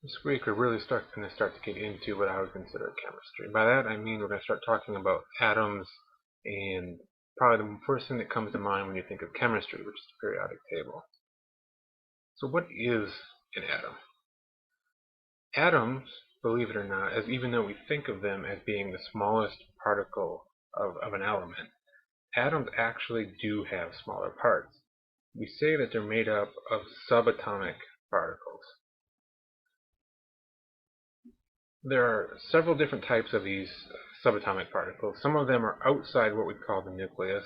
This week we're really going to start to get into what I would consider chemistry. By that I mean we're going to start talking about atoms, and probably the first thing that comes to mind when you think of chemistry, which is the periodic table. So what is an atom? Atoms, believe it or not, even though we think of them as being the smallest particle of an element, atoms actually do have smaller parts. We say that they're made up of subatomic particles. There are several different types of these subatomic particles. Some of them are outside what we call the nucleus,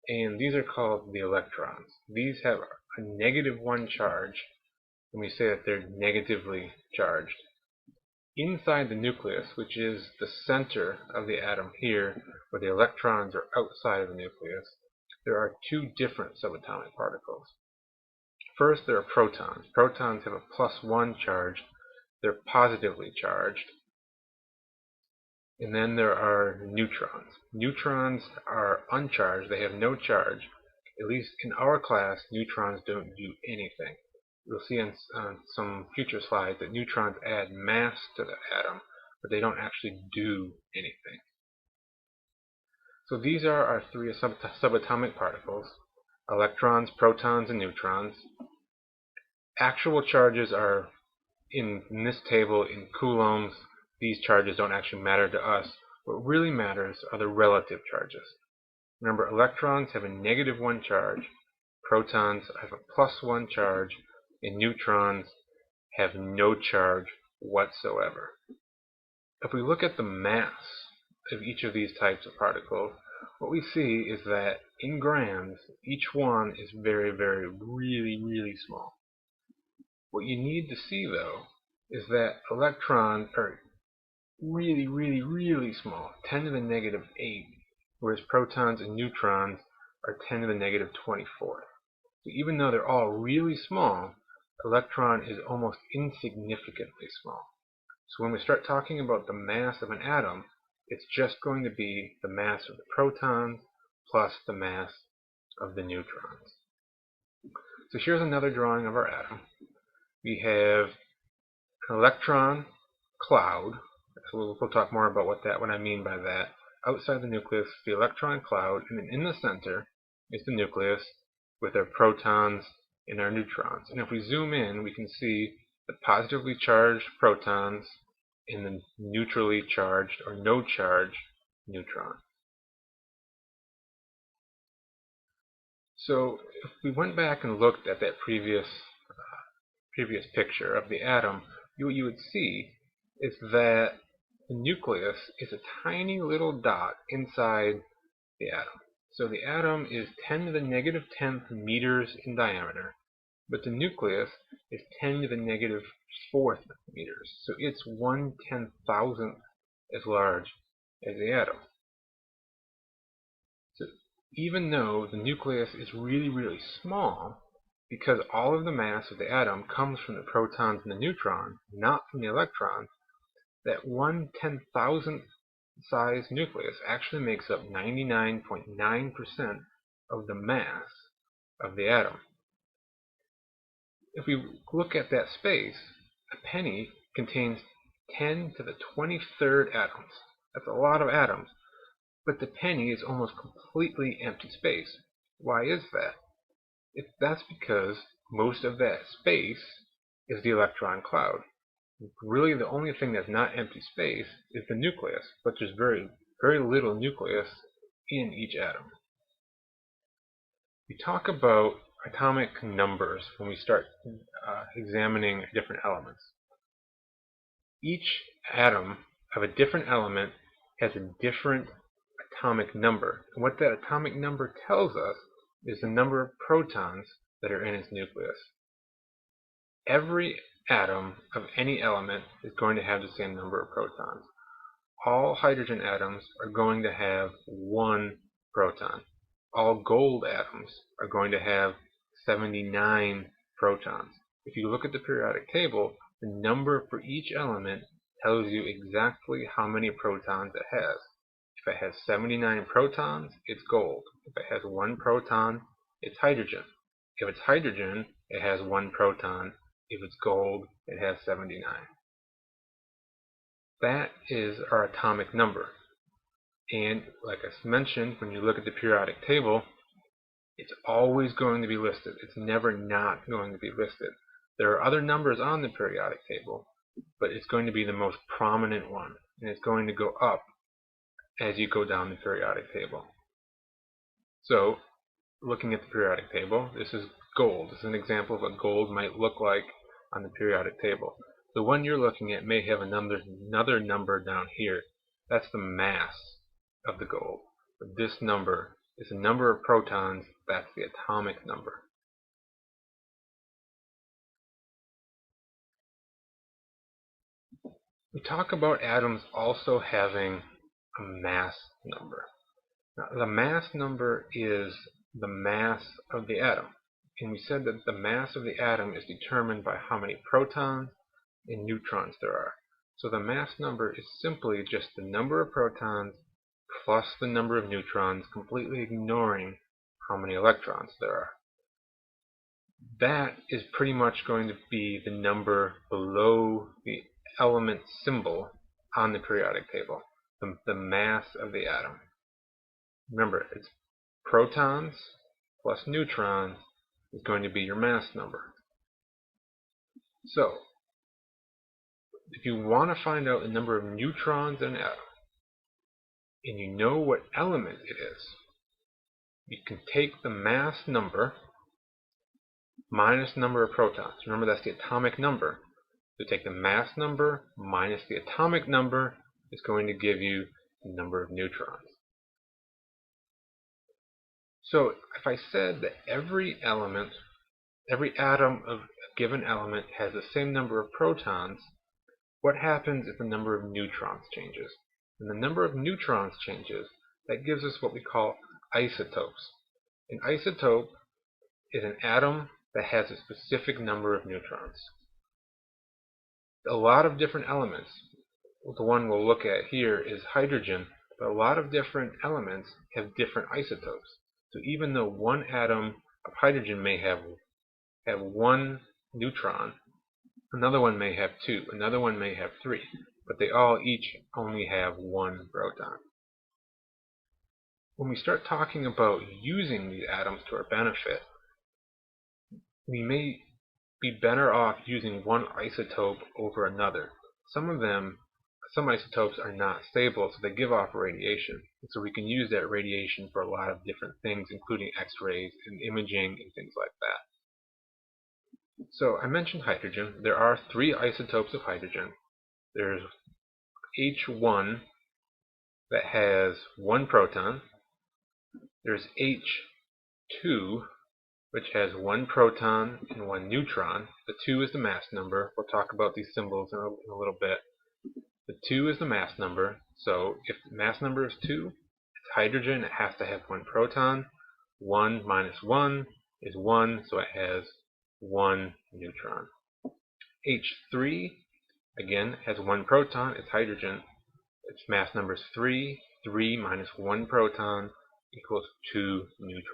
and these are called the electrons. These have a -1 charge, and we say that they're negatively charged. Inside the nucleus, which is the center of the atom here, where the electrons are outside of the nucleus, there are two different subatomic particles. First, there are protons. Protons have a +1 charge. They're positively charged. And then there are neutrons. Neutrons are uncharged. They have no charge. At least in our class, neutrons don't do anything. We'll see on some future slides that neutrons add mass to the atom, but they don't actually do anything. So these are our three subatomic particles: electrons, protons, and neutrons. Actual charges are in this table in coulombs. These charges don't actually matter to us. What really matters are the relative charges. Remember, electrons have a -1 charge, protons have a +1 charge, and neutrons have no charge whatsoever. If we look at the mass of each of these types of particles, what we see is that in grams, each one is very, really small. What you need to see, though, is that electrons are really small, 10 to the -8, whereas protons and neutrons are 10 to the -24. So even though they're all really small, electron is almost insignificantly small. So when we start talking about the mass of an atom, it's just going to be the mass of the protons plus the mass of the neutrons. So here's another drawing of our atom. We have an electron cloud. So we'll talk more about what I mean by that. Outside the nucleus, the electron cloud, and then in the center is the nucleus with our protons and our neutrons. And if we zoom in, we can see the positively charged protons and the neutrally charged or no charge neutron. So if we went back and looked at that previous picture of the atom, what you would see is that the nucleus is a tiny little dot inside the atom. So the atom is 10 to the -10th meters in diameter, but the nucleus is 10 to the -4th meters. So it's 1/10,000th as large as the atom. So even though the nucleus is really small, because all of the mass of the atom comes from the protons and the neutrons, not from the electrons, that 1/10,000th size nucleus actually makes up 99.9% of the mass of the atom. If we look at that space, a penny contains 10 to the 23rd atoms. That's a lot of atoms, but the penny is almost completely empty space. Why is that? That's because most of that space is the electron cloud. Really, the only thing that's not empty space is the nucleus, but there's very little nucleus in each atom. We talk about atomic numbers when we start examining different elements. Each atom of a different element has a different atomic number, and what that atomic number tells us is the number of protons that are in its nucleus. Every atom of any element is going to have the same number of protons. All hydrogen atoms are going to have 1 proton. All gold atoms are going to have 79 protons. If you look at the periodic table, the number for each element tells you exactly how many protons it has. If it has 79 protons, it's gold. If it has 1 proton, it's hydrogen. If it's hydrogen, it has 1 proton, If it's gold, it has 79. That is our atomic number. And like I mentioned, when you look at the periodic table, it's always going to be listed. It's never not going to be listed. There are other numbers on the periodic table, but it's going to be the most prominent one, and it's going to go up as you go down the periodic table. So, looking at the periodic table, this is gold. This is an example of what gold might look like on the periodic table. The one you're looking at may have another number down here. That's the mass of the gold. But this number is the number of protons. That's the atomic number. We talk about atoms also having a mass number. Now, the mass number is the mass of the atom. And we said that the mass of the atom is determined by how many protons and neutrons there are. So the mass number is simply just the number of protons plus the number of neutrons, completely ignoring how many electrons there are. That is pretty much going to be the number below the element symbol on the periodic table, the mass of the atom. Remember, it's protons plus neutrons is going to be your mass number. So, if you want to find out the number of neutrons in an atom, and you know what element it is, you can take the mass number minus the number of protons. Remember, that's the atomic number. So take the mass number minus the atomic number is going to give you the number of neutrons. So if I said that every atom of a given element has the same number of protons, what happens if the number of neutrons changes? When the number of neutrons changes, that gives us what we call isotopes. An isotope is an atom that has a specific number of neutrons. A lot of different elements, the one we'll look at here is hydrogen, but a lot of different elements have different isotopes. So even though one atom of hydrogen may have one neutron, another one may have two, another one may have three, but they all each only have one proton. When we start talking about using these atoms to our benefit, we may be better off using one isotope over another. Some isotopes are not stable, so they give off radiation. And so we can use that radiation for a lot of different things, including X-rays and imaging and things like that. So I mentioned hydrogen. There are 3 isotopes of hydrogen. There's H1 that has 1 proton. There's H2, which has 1 proton and 1 neutron. The 2 is the mass number. We'll talk about these symbols in a little bit. The 2 is the mass number, so if the mass number is 2, it's hydrogen, it has to have 1 proton. 1 minus 1 is 1, so it has 1 neutron. H3, again, has 1 proton, it's hydrogen. Its mass number is 3. 3 minus 1 proton equals 2 neutrons.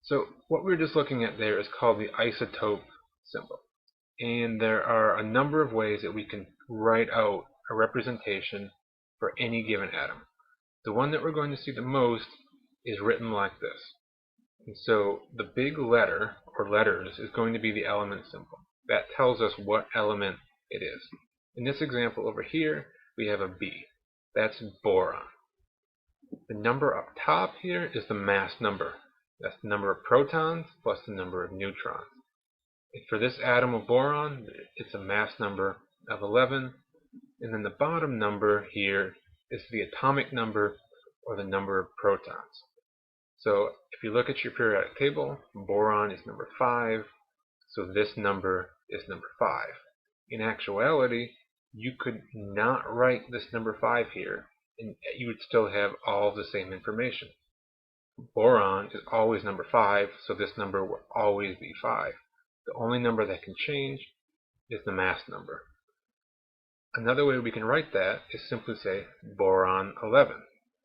So what we were just looking at there is called the isotope symbol. And there are a number of ways that we can write out a representation for any given atom. The one that we're going to see the most is written like this. And so the big letter, or letters, is going to be the element symbol. That tells us what element it is. In this example over here, we have a B. That's boron. The number up top here is the mass number. That's the number of protons plus the number of neutrons. For this atom of boron, it's a mass number of 11, and then the bottom number here is the atomic number, or the number of protons. So if you look at your periodic table, boron is number 5, so this number is number 5. In actuality, you could not write this number 5 here, and you would still have all the same information. Boron is always number 5, so this number will always be 5. The only number that can change is the mass number. Another way we can write that is simply say boron 11.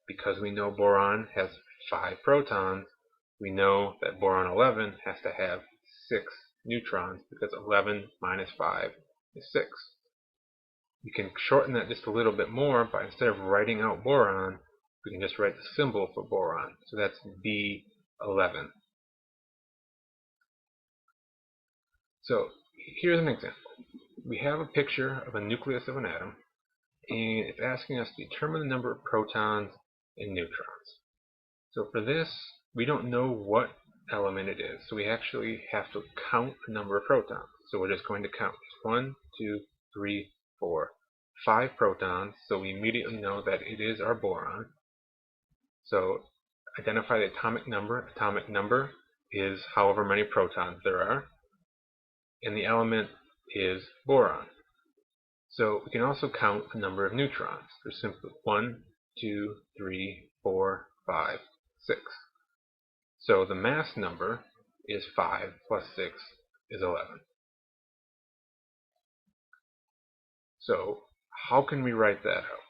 Because we know boron has 5 protons, we know that boron 11 has to have 6 neutrons because 11 minus 5 is 6. We can shorten that just a little bit more by, instead of writing out boron, we can just write the symbol for boron. So that's B11. So here's an example. We have a picture of a nucleus of an atom, and it's asking us to determine the number of protons and neutrons. So for this, we don't know what element it is, so we actually have to count the number of protons. So we're just going to count 1, 2, 3, 4, 5 protons, so we immediately know that it is our boron. So identify the atomic number. Atomic number is however many protons there are, and the element is boron. So we can also count the number of neutrons. There's simply 1, 2, 3, 4, 5, 6. So the mass number is 5 plus 6 is 11. So how can we write that out?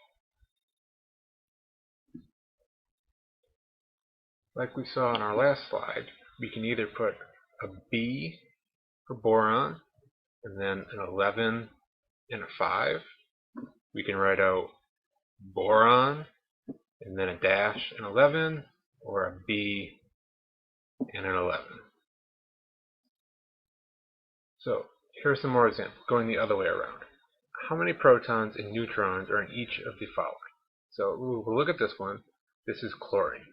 Like we saw on our last slide, we can either put a B for boron, and then an 11 and a 5. We can write out boron, and then a dash and 11, or a B and an 11. So here are some more examples, going the other way around. How many protons and neutrons are in each of the following? So we'll look at this one. This is chlorine.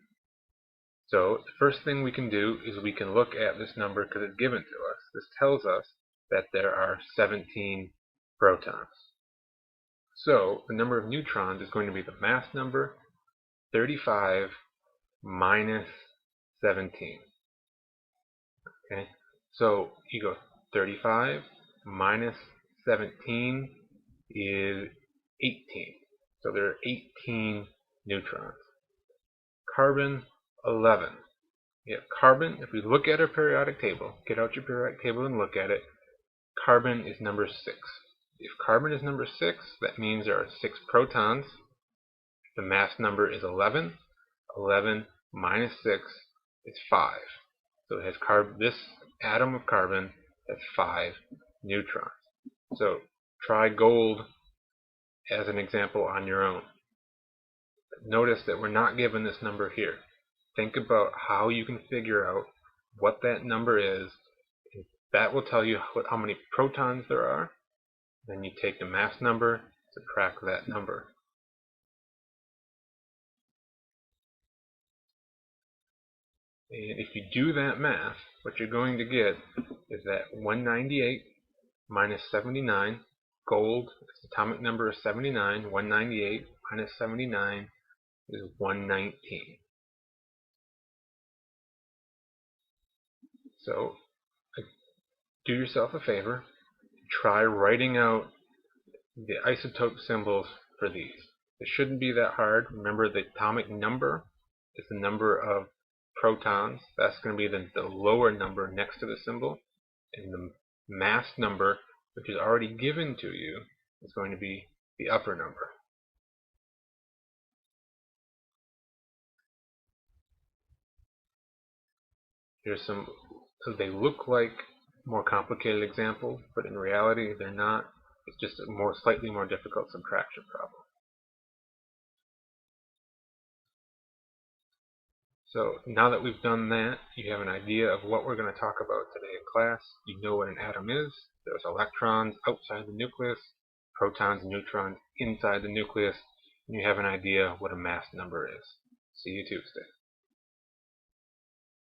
So the first thing we can do is we can look at this number because it's given to us. This tells us that there are 17 protons. So the number of neutrons is going to be the mass number, 35 minus 17. Okay, so you go 35 minus 17 is 18. So there are 18 neutrons. Carbon, 11. Yeah, carbon, if we look at our periodic table, get out your periodic table and look at it, carbon is number 6. If carbon is number 6, that means there are 6 protons. The mass number is 11. 11 minus 6 is 5. So it has this atom of carbon has 5 neutrons. So try gold as an example on your own. Notice that we're not given this number here. Think about how you can figure out what that number is. That will tell you how many protons there are. Then you take the mass number, subtract that number. And if you do that math, what you're going to get is that 198 minus 79, gold, its atomic number is 79, 198 minus 79 is 119. So do yourself a favor, try writing out the isotope symbols for these. It shouldn't be that hard. Remember, the atomic number is the number of protons. That's going to be the lower number next to the symbol. And the mass number, which is already given to you, is going to be the upper number. Here's some, they look like more complicated examples, but in reality they're not. It's just a slightly more difficult subtraction problem. So now that we've done that, you have an idea of what we're going to talk about today in class. You know what an atom is. There's electrons outside the nucleus, protons and neutrons inside the nucleus, and you have an idea what a mass number is. See you Tuesday.